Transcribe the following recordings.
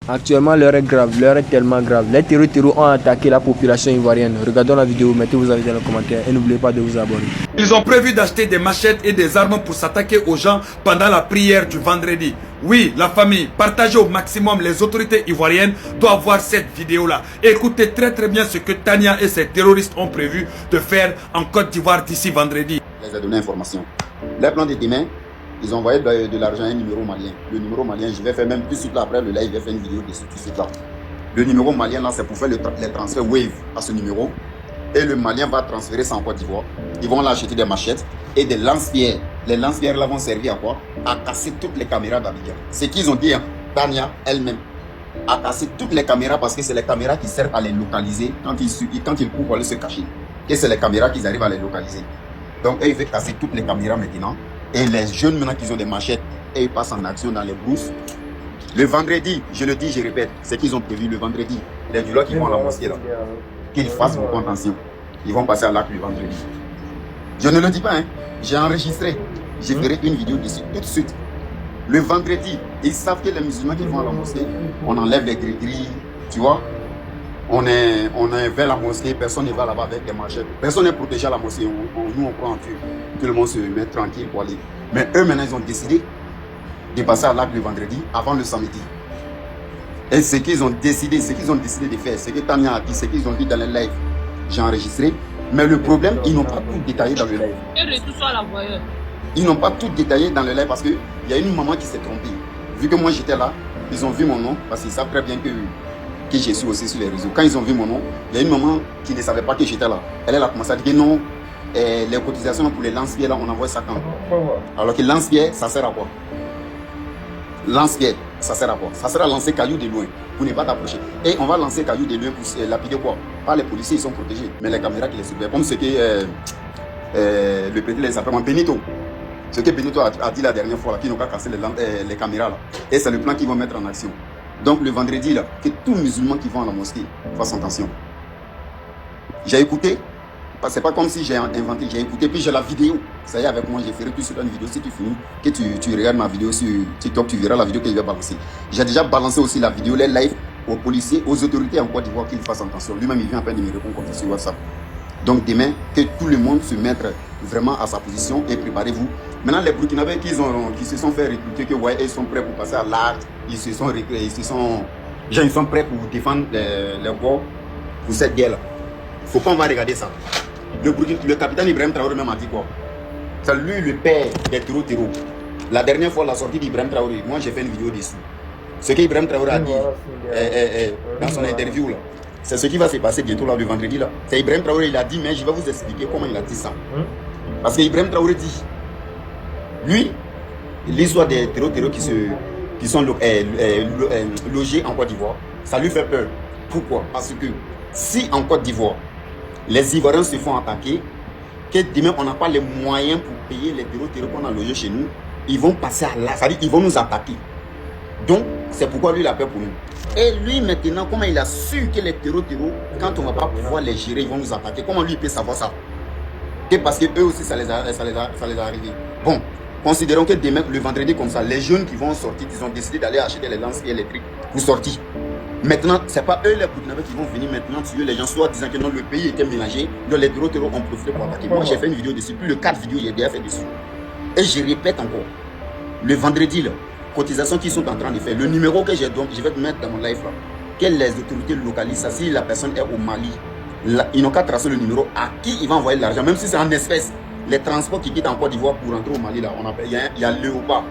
Actuellement, l'heure est grave, l'heure est tellement grave. Les terroristes ont attaqué la population ivoirienne. Regardons la vidéo, mettez vos avis dans les commentaires et n'oubliez pas de vous abonner. Ils ont prévu d'acheter des machettes et des armes pour s'attaquer aux gens pendant la prière du vendredi. Oui, la famille, partagez au maximum. Les autorités ivoiriennes doivent voir cette vidéo-là. Écoutez très bien ce que Tania et ses terroristes ont prévu de faire en Côte d'Ivoire d'ici vendredi. Je les ai donné information. Le plan de demain, ils ont envoyé de l'argent à un numéro malien. Le numéro malien, je vais faire même tout de suite là, après le live, je vais faire une vidéo dessus tout de suite là. Le numéro malien là, c'est pour faire les transferts Wave à ce numéro. Et le malien va transférer ça en Côte d'Ivoire. Ils vont là acheter des machettes et des lance-pierres. Les lance-pierres là vont servir à quoi? À casser toutes les caméras d'Abidjan. C'est qu'ils ont dit, hein, Tania elle-même, à casser toutes les caméras parce que c'est les caméras qui servent à les localiser quand ils courent pour aller se cacher. Et c'est les caméras qu'ils arrivent à les localiser. Donc eux, ils veulent casser toutes les caméras maintenant. Et les jeunes maintenant qui ont des machettes et ils passent en action dans les brousses. Le vendredi, je le dis, je répète, c'est qu'ils ont prévu le vendredi. Les douleurs qui vont à la mosquée là, qu'ils fassent beaucoup attention. Ils vont passer à l'acte le vendredi. Je ne le dis pas, hein. J'ai enregistré. Je ferai une vidéo dessus tout de suite. Le vendredi, ils savent que les musulmans qui vont à la mosquée, on enlève les gris-gris, tu vois. On est vers la mosquée, personne ne va là-bas avec des machettes. Personne n'est protégé à la mosquée. Nous, on croit en Dieu. Tout le monde se met tranquille pour aller. Mais eux, maintenant, ils ont décidé de passer à l'acte le vendredi avant le samedi. Et ce qu'ils ont décidé de faire, ce que Tania a dit, ce qu'ils ont dit dans le live, j'ai enregistré. Mais le problème, ils n'ont pas tout détaillé dans le live. Ils n'ont pas tout détaillé dans le live parce qu'il y a une maman qui s'est trompée. Vu que moi j'étais là, ils ont vu mon nom parce qu'ils savent très bien que je suis aussi sur les réseaux. Quand ils ont vu mon nom, il y a une maman qui ne savait pas que j'étais là. Elle a commencé à dire non, les cotisations pour les lance-pierres là, on envoie ça quand? Alors que lance-pierre, ça sert à quoi? Lance-pierre, ça sert à quoi? Ça sert à lancer cailloux de loin pour ne pas t'approcher. Et on va lancer cailloux de loin pour lapider quoi? Pas les policiers, ils sont protégés, mais les caméras qui les surveillent. Comme ce que le petit les appelle Benito. Ce que Benito a dit la dernière fois, qu'ils n'ont pas cassé les caméras là. Et c'est le plan qu'ils vont mettre en action. Donc le vendredi là, que tous les musulmans qui vont à la mosquée fassent attention. J'ai écouté, c'est pas comme si j'ai inventé, j'ai écouté, puis j'ai la vidéo. Ça y est, avec moi, j'ai fait tout de suite une vidéo. Si tu finis, que tu regardes ma vidéo sur TikTok, tu verras la vidéo que je vais balancer. J'ai déjà balancé aussi la vidéo, les lives aux policiers, aux autorités en Côte d'Ivoire qu'ils fassent attention. Lui-même, il vient à peine de me répondre comme ça sur WhatsApp. Donc demain, que tout le monde se mette vraiment à sa position et préparez-vous. Maintenant, les Burkinabés qui se sont fait recruter, que ouais, ils sont prêts pour passer à l'acte, ils sont prêts pour défendre les corps pour cette guerre-là. Il ne faut pas, on va regarder ça. Le capitaine Ibrahim Traoré même a dit quoi? C'est lui le père des terreaux. La dernière fois, la sortie d'Ibrahim Traoré, moi j'ai fait une vidéo dessus. Ce qu'Ibrahim Traoré a dit dans son interview là, c'est ce qui va se passer bientôt là, le vendredi là. C'est Ibrahim Traoré, il a dit, mais je vais vous expliquer comment il a dit ça. Parce que Ibrahim Traoré dit, lui, l'histoire des terreaux qui sont logés en Côte d'Ivoire, ça lui fait peur. Pourquoi? Parce que si en Côte d'Ivoire, les Ivoiriens se font attaquer, que demain on n'a pas les moyens pour payer les terreaux qu'on a logés chez nous, ils vont passer à là, c'est-à-dire ils vont nous attaquer. Donc, c'est pourquoi lui il a peur pour nous. Et lui maintenant, comment il a su que les terreaux, quand on ne va pas pouvoir les gérer, ils vont nous attaquer? Comment lui il peut savoir ça? Et parce que eux aussi ça les a arrivé. Bon, considérons que demain, le vendredi comme ça, les jeunes qui vont sortir, ils ont décidé d'aller acheter les lance électriques pour sortir. Maintenant, ce n'est pas eux les Burkinabés qui vont venir maintenant tuer les gens, soit disant que non, le pays était mélangé, donc les terreaux ont profité pour attaquer. Moi, j'ai fait une vidéo dessus, plus de 4 vidéos, j'ai déjà fait dessus. Et je répète encore, le vendredi, là, cotisations qu'ils sont en train de faire, le numéro que j'ai donc, je vais te mettre dans mon live là, que les autorités localisent ça, si la personne est au Mali, là, ils n'ont qu'à tracer le numéro à qui ils vont envoyer l'argent, même si c'est en espèces. Les transports qui quittent en Côte d'Ivoire pour rentrer au Mali, là, il y a Léopard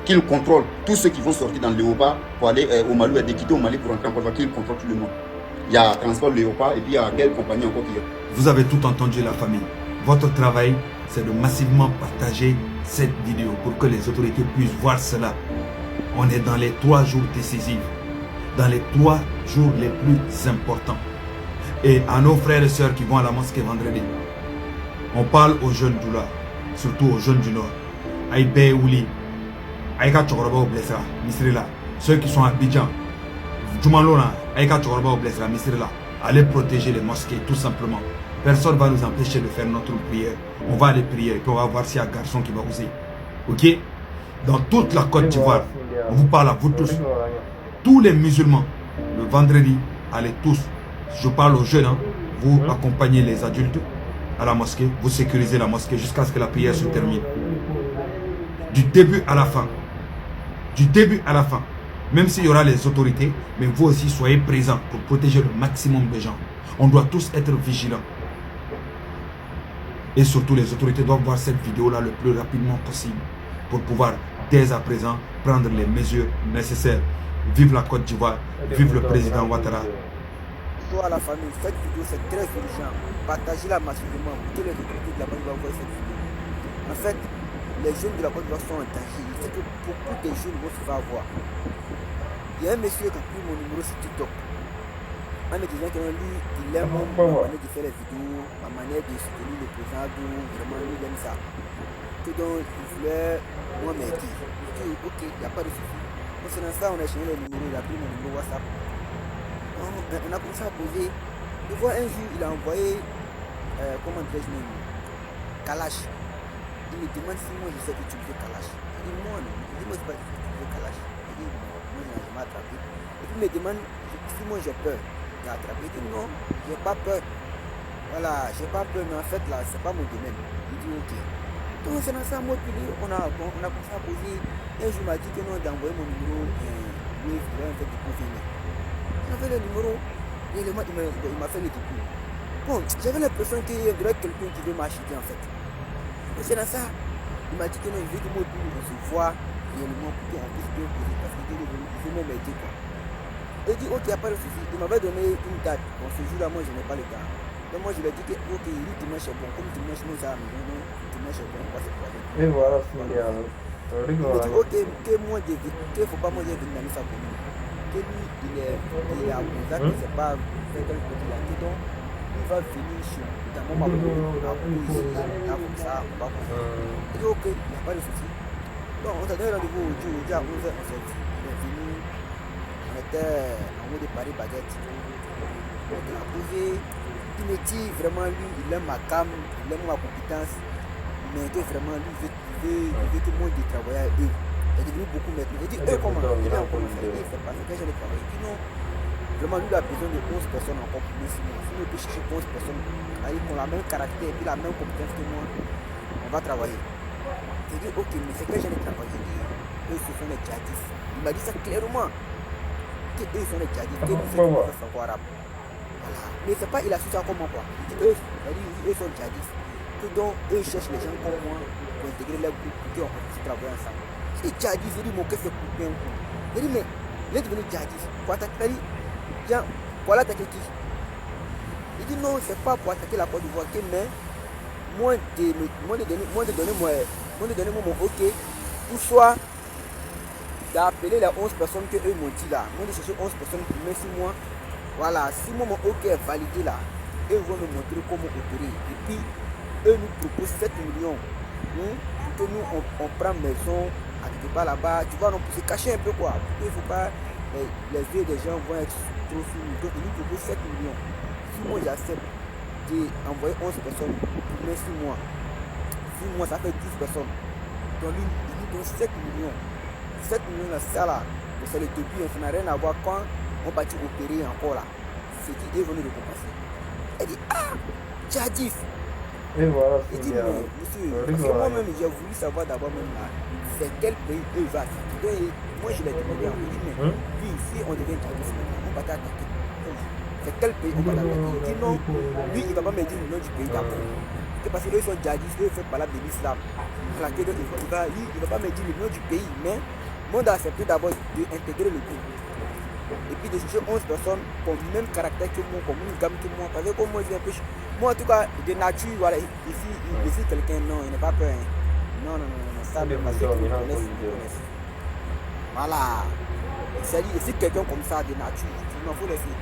qui contrôle tous ceux qui vont sortir dans Léopard pour aller au Mali, et de quitter au Mali pour rentrer en Côte d'Ivoire, qui contrôle tout le monde. Il y a transport Léopard et puis il y a quelle compagnie encore qui est. Vous avez tout entendu la famille. Votre travail, c'est de massivement partager cette vidéo pour que les autorités puissent voir cela. On est dans les 3 jours décisifs, dans les 3 jours les plus importants. Et à nos frères et sœurs qui vont à la mosquée vendredi, on parle aux jeunes du Nord, surtout aux jeunes du Nord. Aïbé Ouli, Aïka Tchokoroba au Blessera, Misrila. Ceux qui sont à Abidjan, Djoumalona, Aïka Tchokoroba au Blessera, Misrila. Allez protéger les mosquées, tout simplement. Personne ne va nous empêcher de faire notre prière. On va aller prier, puis on va voir s'il y a un garçon qui va oser. Ok? Dans toute la Côte d'Ivoire, on vous parle à vous tous. tous les musulmans, le vendredi, allez tous, je parle aux jeunes, hein, vous accompagnez les adultes à la mosquée, vous sécurisez la mosquée jusqu'à ce que la prière se termine. Du début à la fin. Du début à la fin. Même s'il y aura les autorités, mais vous aussi soyez présents pour protéger le maximum de gens. On doit tous être vigilants. Et surtout, les autorités doivent voir cette vidéo-là le plus rapidement possible pour pouvoir, dès à présent, prendre les mesures nécessaires. Vive la Côte d'Ivoire, vive le président Ouattara. À la famille, cette vidéo c'est très urgent. Partagez-la massivement. Tous les autorités de la Côte d'Ivoire voient cette vidéo. En fait, les jeunes de la Côte d'Ivoire sont en danger. Il sait que beaucoup de jeunes vont se faire avoir. Il y a un monsieur qui a pris mon numéro sur TikTok. En me disant que lui, il aime ma manière de faire les vidéos, ma manière de soutenir le président, vraiment lui il aime ça. Que donc il voulait moi m'aider. Je dis ok, il n'y a pas de souci. Donc c'est dans ça on a échangé les numéros, il a pris mon numéro WhatsApp. On a commencé à poser. Je vois un jour, il a envoyé, comment dirais-je même, Kalash. Il me demande si moi je sais utiliser Kalash. Je dis moi non, je dis moi je ne sais pas utiliser Kalash. Je dis moi je n'ai jamais attrapé. Et puis il me demande si moi j'ai peur d'attraper. Je dis non, je n'ai pas peur. Voilà, j'ai pas peur, mais en fait là, c'est pas mon domaine. Il dit ok. Donc c'est dans ça, moi puis lui, on a commencé à poser. Un jour il m'a dit que non, d'envoyer mon numéro, oui, il voulait en fait de confirmer. Il a fait le numéro, et il m'a fait le début. Bon, j'avais l'impression qu'il y aurait quelqu'un qui veut m'acheter en fait. Et c'est dans ça, il m'a dit que non, il veut que moi on se voit réellement pour qu'on puisse bien poser parce qu'il veut même m'aider quoi. Il dit ok, il n'y a pas de souci. Il m'avait donné une date. Bon, ce jour-là, moi je n'ai pas le temps. Donc moi je lui ai dit que ok, dimanche est bon. Comme dimanche, nous ça non, dimanche est bon, on va se croiser. Et voilà, c'est il m'a dit ok, que moi, qu'il ne faut pas moi venir dans sa commune. Que lui, il est à Gonzague, il ne sait pas faire quel côté là. Donc, il va venir chez nous. Dans mon commune, à Pouizy, là comme ça, on va voir. Il dit ok, il n'y a pas de souci. Donc on s'est donné rendez-vous aujourd'hui à 11h, on s'est dit. Il est venu, on était en haut de Paris Baguette. On a posé. Il me dit vraiment lui, il aime ma cam, il aime ma compétence. Mais que vraiment lui, il veut que moi de travailler avec eux. Il est devenu beaucoup maintenant. Il dit eux comment? Il est encore fait. Il fait pas ce que j'ai travaillé. Il dit non. Vraiment lui il a besoin de 11 personnes encore pour nous. Si nous peut chercher 11 personnes qui ont la même caractère et la même compétence que moi, on va travailler. Il dit ok, mais c'est que j'ai travaillé. Eux ce sont les djihadistes. Il m'a dit ça clairement. Que eux sont les djihadistes. Que nous c'est pas savoir arabe. Voilà. Mais c'est pas il a su ça comment quoi. Il dit eux sont djihadistes. Que donc eux cherchent les gens comme moi pour intégrer leur groupe pour qu'on puisse travailler ensemble. Il dit djihadiste, il dit mon cœur c'est pour bien. Il dit mais il est devenu djihadiste. Pour attaquer pour l'attaquer qui? Il dit non, c'est pas pour attaquer la Côte d'Ivoire, mais moi de donner mon ok, ou soit d'appeler les 11 personnes que eux m'ont dit là. Moi de chercher 11 personnes pour mettre 6 mois. Voilà, si mon ok est validé là, eux vont me montrer comment opérer. Et puis, eux nous proposent 7 millions. Pour que nous on prend maison à quelque part là-bas. Tu vois, on peut se cacher un peu quoi. Il ne faut pas. Les yeux des gens vont être trop sur nous. Donc, ils nous proposent 7 millions. Si moi j'accepte d'envoyer 11 personnes pour mettre 6 mois, 6 mois ça fait 12 personnes. Donc, ils nous donnent 7 millions. 7 millions là, ça là, c'est le début. Ça n'a rien à voir quand on va opérer encore là. C'est qui est venu récompenser. Elle dit ah, djihadiste. Et voilà, il dit non, monsieur, parce que moi-même j'ai voulu savoir d'abord même là, c'est quel pays eux va. Moi je l'ai demandé en lui, mais lui, si on devient djihadiste, on va t'attaquer. C'est quel pays on va t'attaquer? Il dit non, lui il ne va pas me dire le nom du pays d'abord. Parce que eux sont djihadistes, eux font parler de l'islam. Il ne va pas me dire le nom du pays, mais moi j'ai accepté d'abord d'intégrer le groupe. Et puis de chercher 11 personnes qui ont le même caractère que moi, comme une gamme que moi. Parce que comme moi, je suis moi en tout cas, de nature, voilà, ici quelqu'un, non, il n'est pas peur. Hein. Non, ça, parce que ils connaissent. Voilà. C'est-à-dire, si quelqu'un comme ça, de nature, il m'en faut laisser.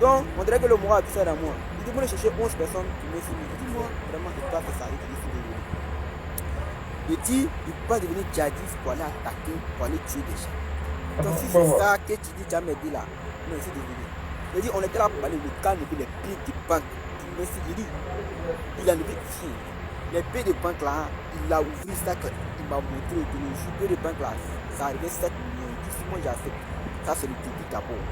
Donc, on dirait que le moral a tout ça dans moi. Il dit, moi, chercher 11 personnes pour me suivre. Il dit, moi, vraiment, c'est pas que ça. Il dit, il ne peut pas devenir djihadiste pour aller attaquer, pour aller tuer des gens. Donc si c'est ça que tu dis, tu as dit là, non, c'est devenu. Il dit, on était là pour parler, le cas de les pieds de banque. Mais il dit, il a levé ici. Les pieds de banque là, il a ouvert ça, il m'a montré que le pied de banque là, ça arrivait 7 millions. Il dit, si moi j'ai accepté. Ça, c'est le début d'abord.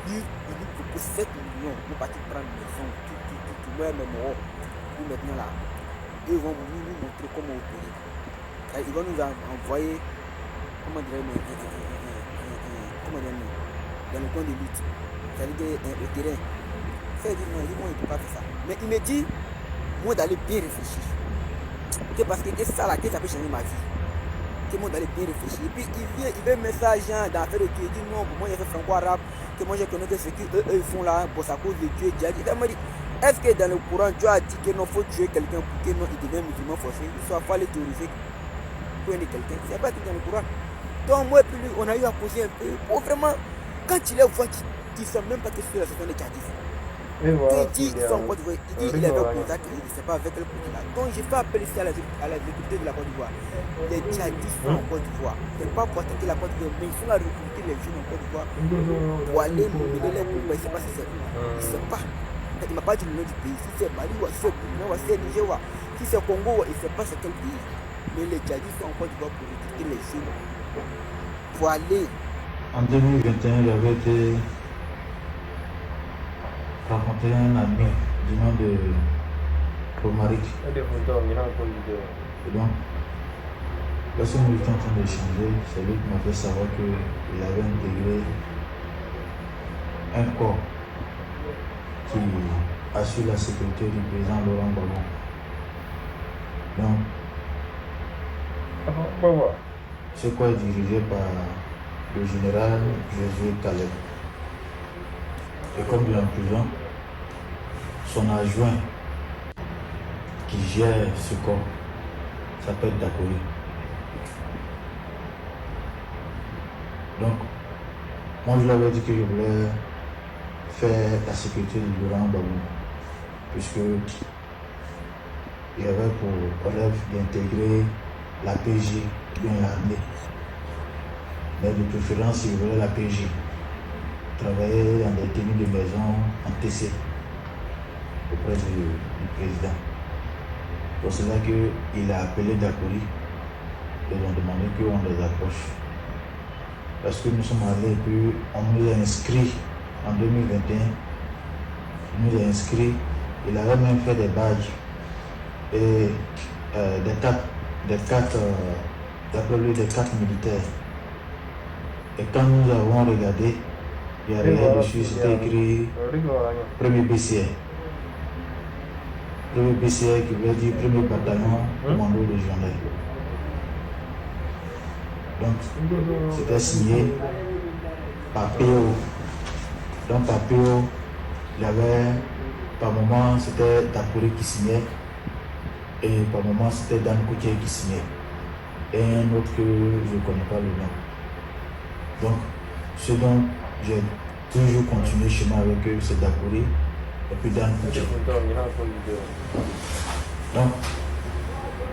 Il nous propose 7 millions pour partir prendre une maison, tout, ouais, mais bon, pour maintenant là. Ils vont nous montrer comment opérer. Ils vont nous envoyer, comment dire, dans le coin de lutte. C'est-à-dire au terrain. Fait dire non, il ne peut pas faire ça. Mais il me dit, moi d'aller bien réfléchir. Que parce que ça là, que ça peut changer ma vie. Que moi d'aller bien réfléchir. Et puis il veut mettre ça dans faire le Dieu. Il dit non, moi j'ai fait franco-arabe. Que moi je connais que ce qu'eux ils font là, pour sa cause de Dieu. Il m'a dit, est-ce que dans le Coran, Dieu a dit que non, faut tuer quelqu'un pour que non, il devienne musulman forcé. Il soit pas les théoriser pour aider quelqu'un. C'est pas écrit dans le Coran. Donc moi et puis lui, on a eu à poser un peu. Pour vraiment, quand il les voit, il ne sait même pas que c'est la situation des djihadistes. Et voilà. Il dit, il avait contact, il ne sait pas avec quel côté là. Donc j'ai fait appel ici à la sécurité de la Côte d'Ivoire. Les djihadistes sont en Côte d'Ivoire. Ce n'est pas pour attaquer la Côte d'Ivoire, mais ils sont là recruter les jeunes en Côte d'Ivoire pour aller mener les combats. Il ne sait pas si c'est où. Il ne sait pas. Il ne m'a pas dit le nom du pays. Si c'est Mali, si c'est Burkina, si c'est Niger, si c'est Congo, il ne sait pas c'est quel pays. Mais les djihadistes sont en Côte d'Ivoire pour recruter les jeunes. Pour aller. En 2021, j'avais été rencontrer un ami du nom de Romaric. Et des photos, il y a encore une vidéo. Et donc, lorsque nous étions en train d'échanger, c'est lui qui m'a fait savoir qu'il avait intégré un corps qui assure la sécurité du président Laurent Gbagbo. Donc, Bon, voilà. ce corps est dirigé par le général Josué Caleb. Et comme il est en prison, son adjoint qui gère ce corps s'appelle Dakori. Donc, moi je lui avais dit que je voulais faire la sécurité de Laurent Gbagbo, puisque il avait pour rêve d'intégrer la PJ bien l'armée. Mais de préférence, il voulait la PJ. Travailler dans des tenues de maison en TC auprès du président. Donc c'est là qu'il a appelé Dakori et ils ont demandé qu'on les approche. Parce que nous sommes allés et puis on nous a inscrits en 2021. On nous a inscrits, il avait même fait des badges et des cartes militaires. Et quand nous avons regardé, il y avait dessus, c'était écrit premier BCR. Premier BCR qui veut dire premier bataillon commando régional. Donc, c'était signé par PO. Donc, par PO, il y avait, par moment, c'était Dakori qui signait. Et par moment, c'était Dan Koutier qui signait. Et un autre que je ne connais pas le nom. Donc, ce dont j'ai toujours continué chez moi avec eux, c'est Dakori et puis Dan Koutier. Donc,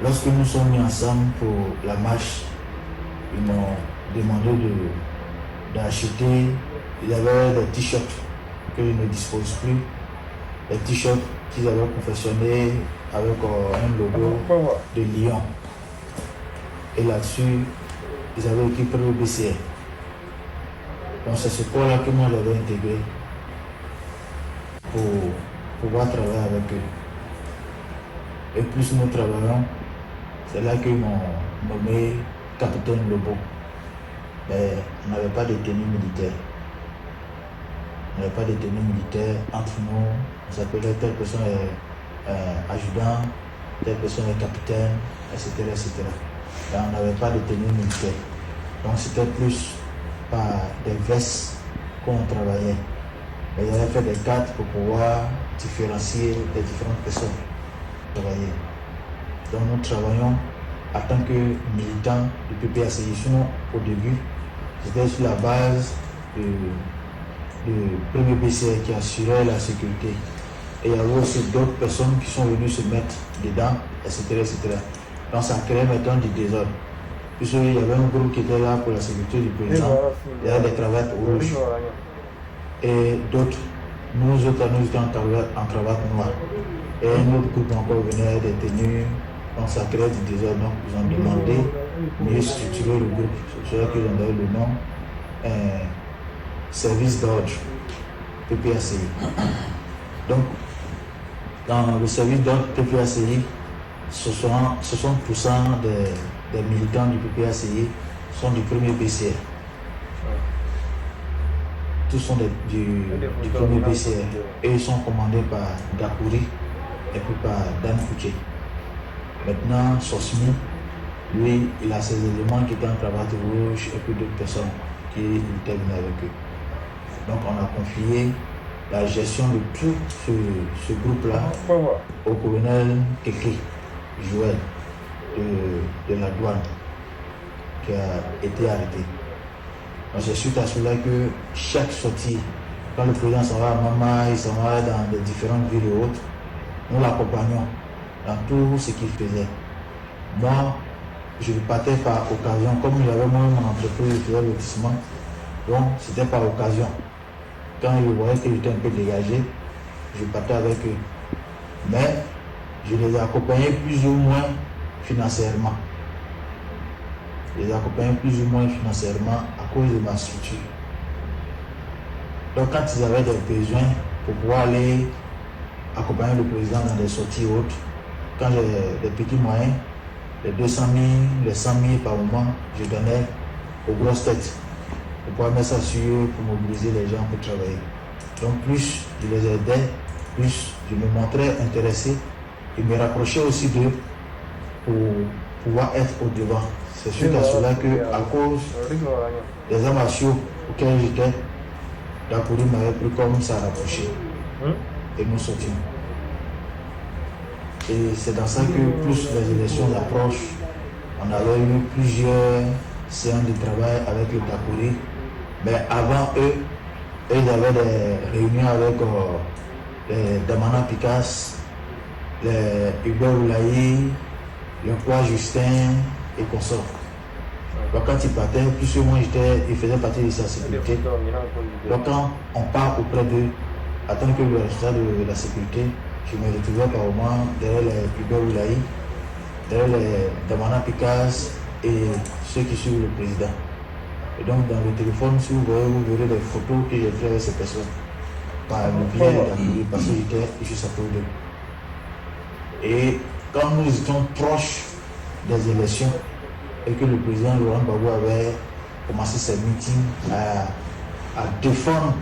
lorsque nous sommes mis ensemble pour la marche, ils m'ont demandé d'acheter. Il y avait des t-shirts qu'ils ne disposent plus. Des t-shirts qu'ils avaient confectionnés avec un logo de lion. Et là-dessus, ils avaient écrit le BCR. Donc c'est ce corps-là que moi j'avais intégré pour pouvoir travailler avec eux. Et plus nous travaillons, c'est là qu'ils m'ont nommé capitaine Lobo. Mais on n'avait pas de tenue militaire. On n'avait pas de tenue militaire entre nous. On s'appelait telle personne est adjudant, telle personne est capitaine, etc. etc. Et on n'avait pas de tenue militaire. Donc c'était plus par des vestes qu'on travaillait. Mais il avait fait des cartes pour pouvoir différencier les différentes personnes qui travaillaient. Donc nous travaillons en tant que militants du PPACI. Sinon, au début, c'était sur la base du premier BCR qui assurait la sécurité. Et il y avait aussi d'autres personnes qui sont venues se mettre dedans, etc. etc. Donc ça créait maintenant du désordre. Puisqu'il y avait un groupe qui était là pour la sécurité du président, il y avait des cravates rouges. Et d'autres, nous autres, nous étions en cravate noire. Et un autre groupe encore venait avec des tenues, donc ça créait du désordre. Donc ils ont demandé de mieux structurer le groupe. C'est pour ça qu'ils ont donné le nom un service d'ordre PPACI. Donc, dans le service d'ordre PPACI, 60% des militants du PPACI sont du premier BCR. Tous sont du premier BCR. Et ils sont commandés par Dakouri et puis par Dan Fouché. Maintenant, Sosmi, lui, il a ses éléments qui étaient en cravate rouge et puis d'autres personnes qui terminent avec eux. Donc on a confié la gestion de tout ce groupe-là au colonel Keke Joël de la douane qui a été arrêté. Donc c'est suite à cela que chaque sortie, quand le président s'en va à Mama, il s'en va dans les différentes villes et autres, nous l'accompagnons dans tout ce qu'il faisait. Moi, je partais par occasion, comme j'avais moi-même mon entreprise, je faisais le lotissement, donc c'était par occasion. Quand je voyais que j'étais un peu dégagé, je partais avec eux. Mais je les ai accompagnés plus ou moins financièrement. Je les ai accompagnés plus ou moins financièrement à cause de ma structure. Donc quand ils avaient des besoins pour pouvoir aller accompagner le président dans des sorties hautes, quand j'ai des petits moyens, les 200 000, les 100 000 par moment, je donnais aux grosses têtes pour pouvoir mettre ça sur eux, pour mobiliser les gens pour travailler. Donc plus je les aidais, plus je me montrais intéressé et me rapprochais aussi d'eux pour pouvoir être au devant. C'est suite à cela que, à cause des arts martiaux auxquels j'étais, Dakouri m'avait pris comme ça rapproché et nous sortions. Et c'est dans ça que plus les élections approchent, on avait eu plusieurs séances de travail avec le Dakouri. Mais avant eux, ils avaient des réunions avec les Damana Picasse, les Hubert Oulaï, le Roi Justin et consorts. Donc quand ils partaient, plus ou moins ils faisaient partie de sa sécurité. Donc quand on part auprès d'eux, attendre que le résultat de la sécurité, je me retrouvais par moment derrière les Hubert Oulaï, derrière les Damana Picasse et ceux qui suivent le président. Et donc dans le téléphone, si vous voyez, vous verrez des photos que j'ai fait avec ces personnes. Par le biais de Dakouri, parce que j'étais juste à côté d'eux. Et quand nous étions proches des élections et que le président Laurent Gbagbo avait commencé ses meetings à défendre